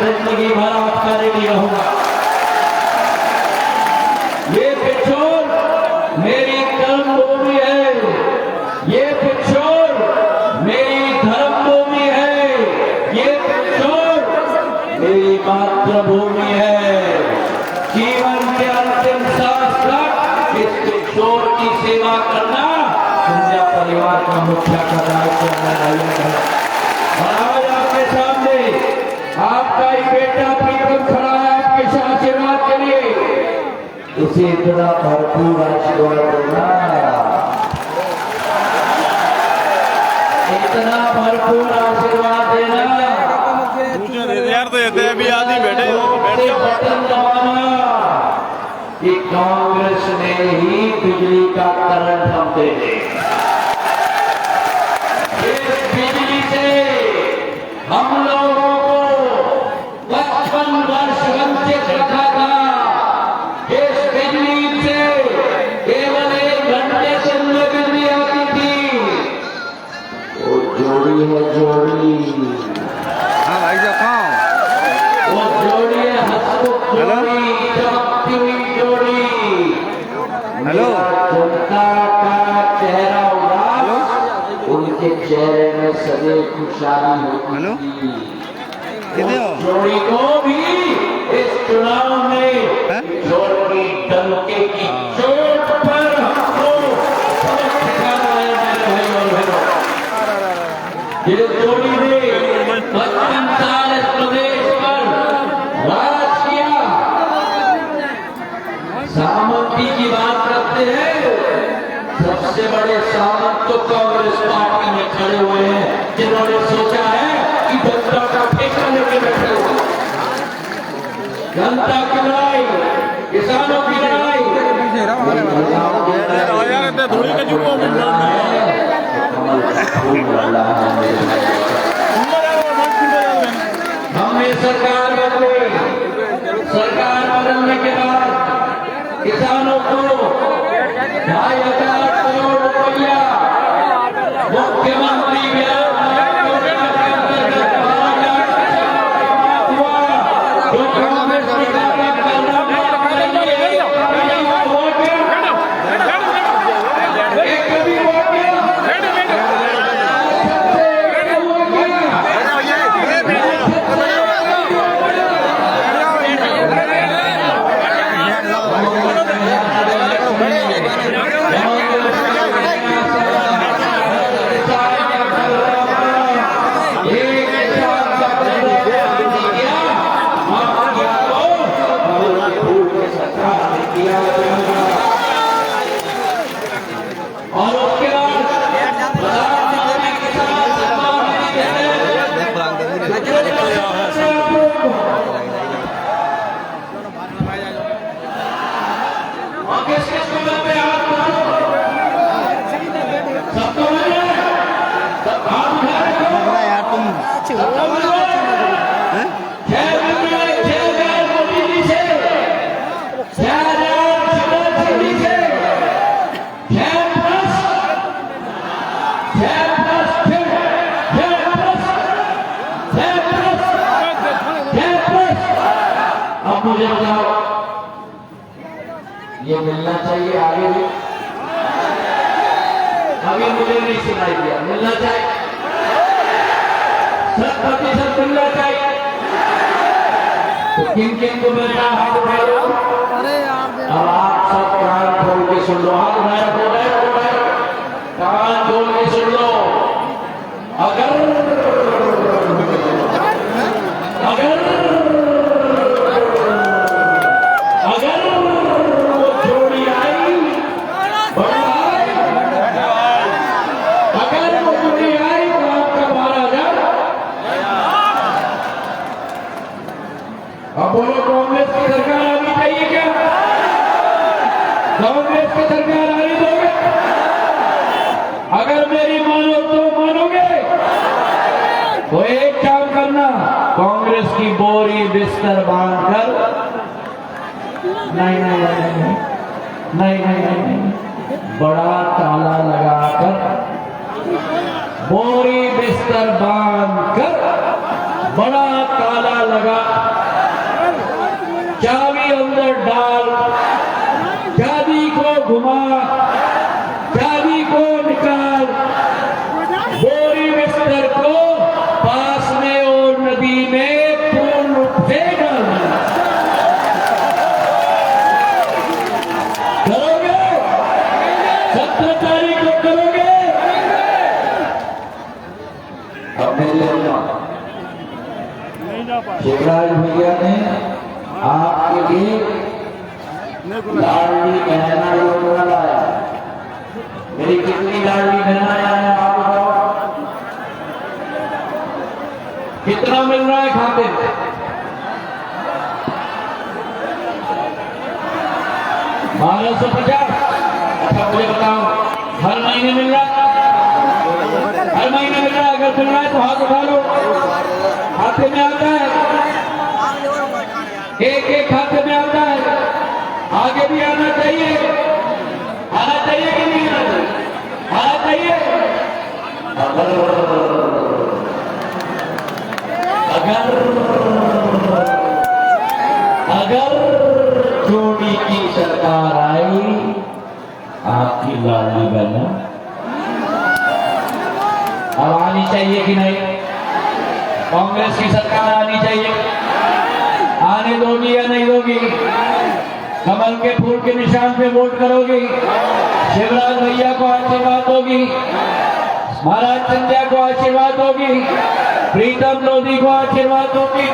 जिंदगी भर आपका रेडी रहूंगा। ये पिछोर मेरी कर्मभूमि है, ये पिछोर मेरी धर्मभूमि है, ये पिछोर मेरी मातृभूमि है। जीवन के अंतिम सांस तक इस पिछोर की सेवा करना सिंधिया परिवार का मुखिया का दायित्व है। और आज आपके सामने आपका ही बेटा प्रीतम खड़ा है आपके आशीर्वाद के लिए। इसे इतना भरपूर आशीर्वाद देना, इतना भरपूर आशीर्वाद देना अभी आदि बैठे बटन दबाना कि कांग्रेस ने ही बिजली का करंट हम दे दे। इस बिजली से हम लोगों को 55 वर्ष वंचित रखा था। इस बिजली से केवल 1 घंटे से बिजली आती थी। वो जोड़ी है जोड़ी, हाँ भाई साहब कहाँ वो जोड़ी है हंसमुख जोड़ी, चमकती हुई जोड़ी। हेलो जनता का चेहरा उदास, उनके चेहरे में सदैव खुशहाली होती हेलो थी। किधर हो? जोड़ी को भी इस चुनाव में हैं? जोड़ी डंके की चोट पर हमको सबक सिखाना है मेरे भाई और बहनों। ये जोड़ी ने 55 साल इस प्रदेश पर राज किया। सामंती की बात करते हैं, सबसे बड़े सामंत तो कांग्रेस पार्टी में खड़े हुए हैं, जिन्होंने सोचा है कि जनता का ठेका लेके बैठे हुए। जनता की लड़ाई, किसानों की लड़ाई, थोड़ी के जुम्मों में हमने सरकार बदली। सरकार बदलने के बाद किसानों को 2,500 करोड़ रुपया मुख्यमंत्री ब्याज योजना के अंतर्गत 5 लाख किसानों को हुआ। जो कांग्रेस सरकार करना और उसके बाद प्रधानमंत्री किसान सम्मान निधि और किस किस को पे हाथ सबको सब हाथ उठा यार तुम अब मुझे बताओ, ये मिलना चाहिए आगे भी? अभी मुझे नहीं सुनाई दिया। मिलना चाहिए, 100% मिलना चाहिए। तो किन किन को मिलना, हाथ उठा लो। अब आप सब कान खोल के सुन लो। हाथ उठाया, कान खोल के सुन लो। अगर वो जोड़ी आई, अगर वो जोड़ी आई तो आपका 12,000। अब बोलो, कांग्रेस की सरकार आनी चाहिए क्या? कांग्रेस की सरकार आनी दोगे? अगर मेरी मानो तो मानोगे? तो एक काम करना, कांग्रेस की बोरी बिस्तर बांधकर, नहीं नहीं नहीं नहीं नहीं नहीं नहीं नहीं, बड़ा ताला लगाकर, बोरी बिस्तर बांधकर, बड़ा ताला लगा पर डाल, चाबी को घुमा, चाबी को निकाल, बोरी बिस्तर को पास में और नदी में पूर्ण रूप से डालना। करोगे? 17 तारीख को करोगे? अब मेरे शिवराज भैया ने आपके लिए लाडली बहना योजना लाया। मेरी कितनी लाडली बहना है आप बताओ? कितना मिल रहा है खाते में? 1250। अच्छा मुझे बताओ, हर महीने मिल रहा है? हर महीने मिल रहा है? अगर मिल रहा है तो हाथ उठा लो। खाते में आता है, एक एक खाते में आता है। आगे भी आना चाहिए, आना चाहिए कि नहीं आना चाहिए? आना चाहिए। अगर जोड़ी की सरकार आई, आपकी लाडली बहना अब आनी चाहिए कि नहीं? कांग्रेस की सरकार आनी चाहिए। आने दोगी या नहीं दोगी? कमल के फूल के निशान पे वोट करोगी? शिवराज भैया को आशीर्वाद दोगी? महाराज सिंधिया को आशीर्वाद दोगी? प्रीतम लोधी को आशीर्वाद दोगी?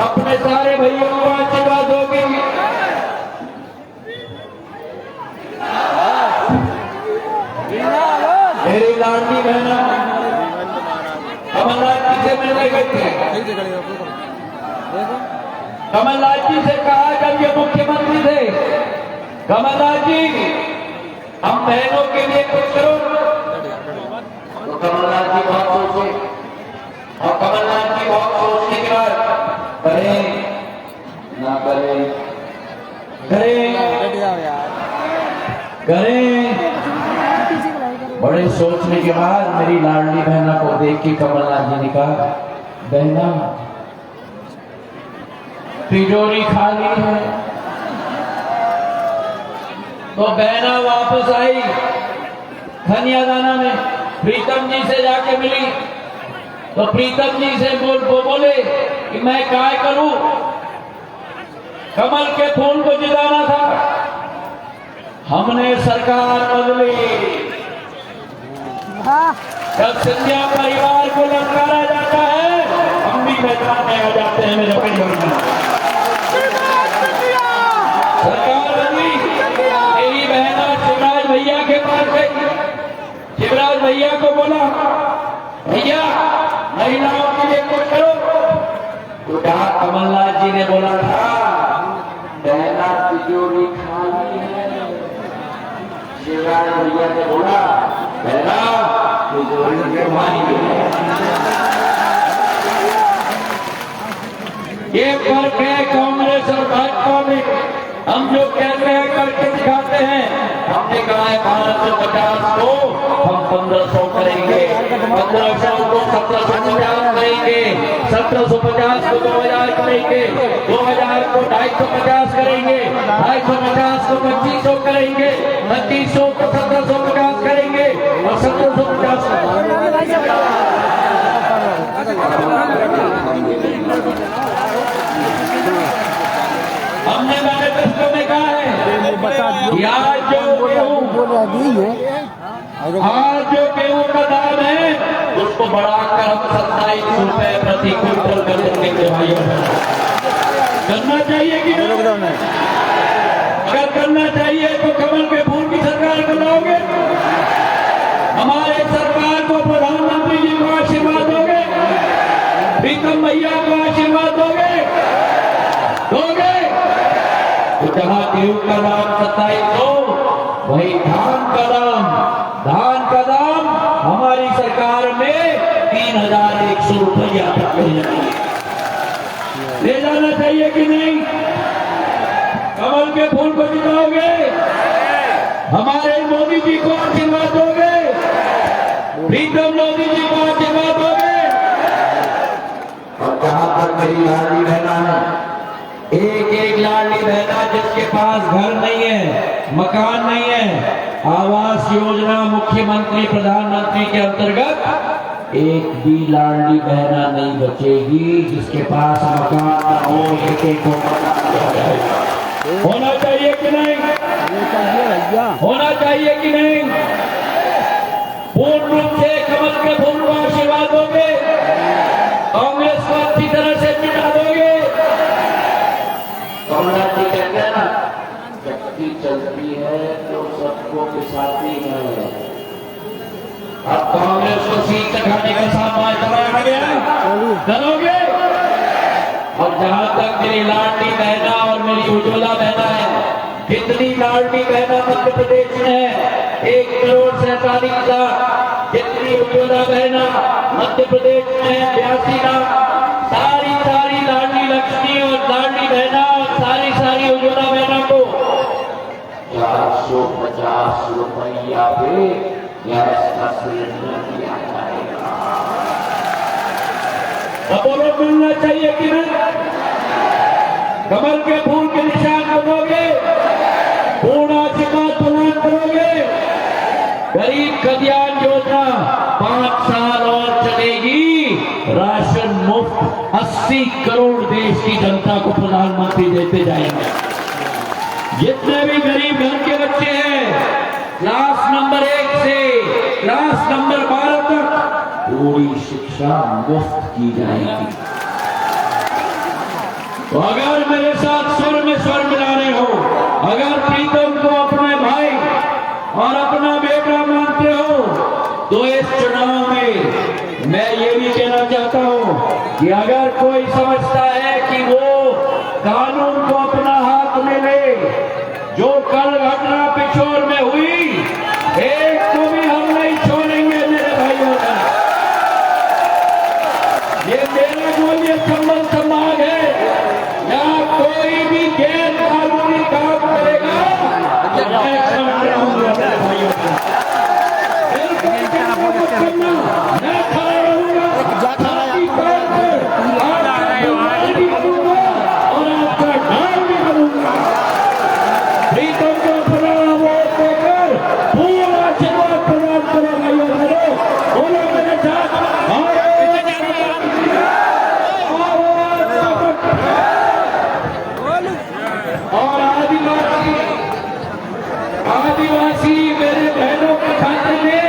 अपने सारे भैयों को आशीर्वाद दोगी? मेरी लाडली बहना कमलनाथ जी से मिलने गई थी। कमलनाथ जी से कहा जब ये मुख्यमंत्री थे, कमलनाथ जी हम बहनों के लिए कुछ करो। तो कमलनाथ जी बहुत सोचे और कमलनाथ जी बहुत सोचने के बाद करें ना करें, करें। बड़े सोचने के बाद मेरी लाडली बहना को देख के कमलनाथ जी ने कहा, बहना तिजोरी खाली है। तो बहना वापस आई खनियादाना में, प्रीतम जी से जाके मिली। तो प्रीतम जी से बोले कि मैं काय करूं, कमल के फूल को जिताना था, हमने सरकार बदली। जब सिंधिया परिवार को ललकारा जाता है, हम भी मैदान में आ जाते हैं। मेरे परिवार सरकार बदली, मेरी बहना शिवराज भैया के पास गई। शिवराज भैया को बोला, भैया महिलाओं के लिए कुछ करो। तो कहा कमलनाथ जी ने बोला था, बहना तिजोरी खाली है। शिवराज भैया ने बोला, बहना तिजोरी खाली है। ये फर्क है कांग्रेस और भाजपा में। हम जो कहते हैं करके दिखाते हैं। हमने कहा है 1250 को हम 1500 करेंगे, 1500 को 1750 करेंगे, 1750 को 2000 करेंगे, 2000 को 250 करेंगे, 250 को 2500 करेंगे, 2500 को 1750 करेंगे और 1750 हमने मैनिफेस्टो में कहा है कि आज जो गेहूं का दाम है उसको बढ़ाकर हम 27 रुपए प्रति क्विंटल कर देंगे। भाइयों करना चाहिए कि नहीं? अगर करना चाहिए तो कमल के फूल की सरकार बनाओगे? हमारे सरकार को प्रधानमंत्री जी को आशीर्वाद दोगे? प्रीतम भैया को आशीर्वाद दोगे? जहां गेहूं का दाम 2700, वही धान का दाम हमारी सरकार में 3100 रुपया तक ले जाना चाहिए कि नहीं? कमल के फूल को जिताओगे? हमारे मोदी जी को आशीर्वाद दोगे? प्रीतम मोदी जी को आशीर्वाद दोगे? और जहां तक मेरी लाडली बहना है, एक एक लाडली बहना जिसके पास घर नहीं है, मकान नहीं है, आवास योजना मुख्यमंत्री प्रधानमंत्री के अंतर्गत एक भी लाडली बहना नहीं बचेगी जिसके पास मकान न हो। एक एक को मकान दिया जाएगा। होना चाहिए कि नहीं? होना चाहिए कि नहीं? पूर्ण रूप से कमल के फूल को आशीर्वाद दोगे, कांग्रेस को अच्छी तरह से मिटा दोगे। कमला जी कहते हैं ना, शक्ति चलती है तो सबको पिसाती है। अब कांग्रेस को सीट दिखाने का सामान कराया गया, करोगे? और जहां तक मेरी लाडली बहना और मेरी उज्ज्वला बहना है, कितनी लाडली बहना मध्य प्रदेश में है, 1,47,00,000 जितनी उज्ज्वला बहना मध्य प्रदेश में है, 82 लाख। सारी सारी लाडली लक्ष्मी और लाडली बहना और सारी सारी उज्ज्वला बहना को 450 रुपया पे गैस का सिलेंडर दिया जाएगा। अब बोलो, मिलना चाहिए कि नहीं? कमल के फूल के निशान बनोगे, पूर्ण आशीर्वाद प्रदान करोगे। गरीब कल्याण योजना 5 साल और चलेगी। राशन मुफ्त 80 करोड़ देश की जनता को प्रधानमंत्री देते जाएंगे। जितने भी गरीब घर के बच्चे हैं, क्लास नंबर 1 से क्लास नंबर 12 तक पूरी शिक्षा मुफ्त की जाएगी। तो अगर मेरे साथ स्वर में स्वर मिला रहे हो, अगर प्रीतम को अपने भाई और अपना बेटा मानते हो, तो इस चुनाव में मैं ये भी कहना चाहता हूं कि अगर कोई समझता है कि वो कानून को अपना हाथ में ले, जो कल घटना पिछोर में हुई, एक को भी हम नहीं छोड़ेंगे मेरे भाइयों का। ये मेरा कोई ये संबल समाज है, या कोई भी गैर कानूनी काम करेगा तो मैं खड़ा रहूंगा मेरे भाइयों का। मैं खड़ा रहूंगा, आपकी बात पर आपका भी करूंगा और आपका ढाल भी करूंगा। प्रीतम को अपना वोट देकर पूरा आशीर्वाद प्रदान करो भाइयों बहनों। बोलो मेरे साथ, और आदिवासी मेरे बहनों के खाते में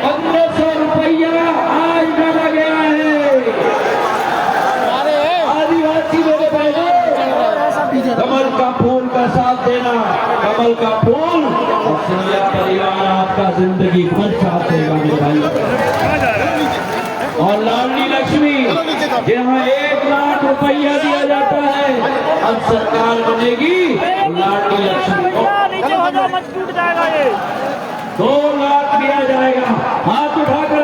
1500 रुपया आज डाला गया है। आदिवासी मेरे बहनों, कमल का फूल का साथ देना, कमल का फूल और सिंधिया परिवार आपका जिंदगी भर साथ देगा मेरे भाई। और लाडली लक्ष्मी, जहाँ 1 लाख रुपया दिया जाता है, अब सरकार बनेगी लाडली लक्ष्मी को मजबूत जाएगा, ये 2 लाख दिया जाएगा। हाथ उठाकर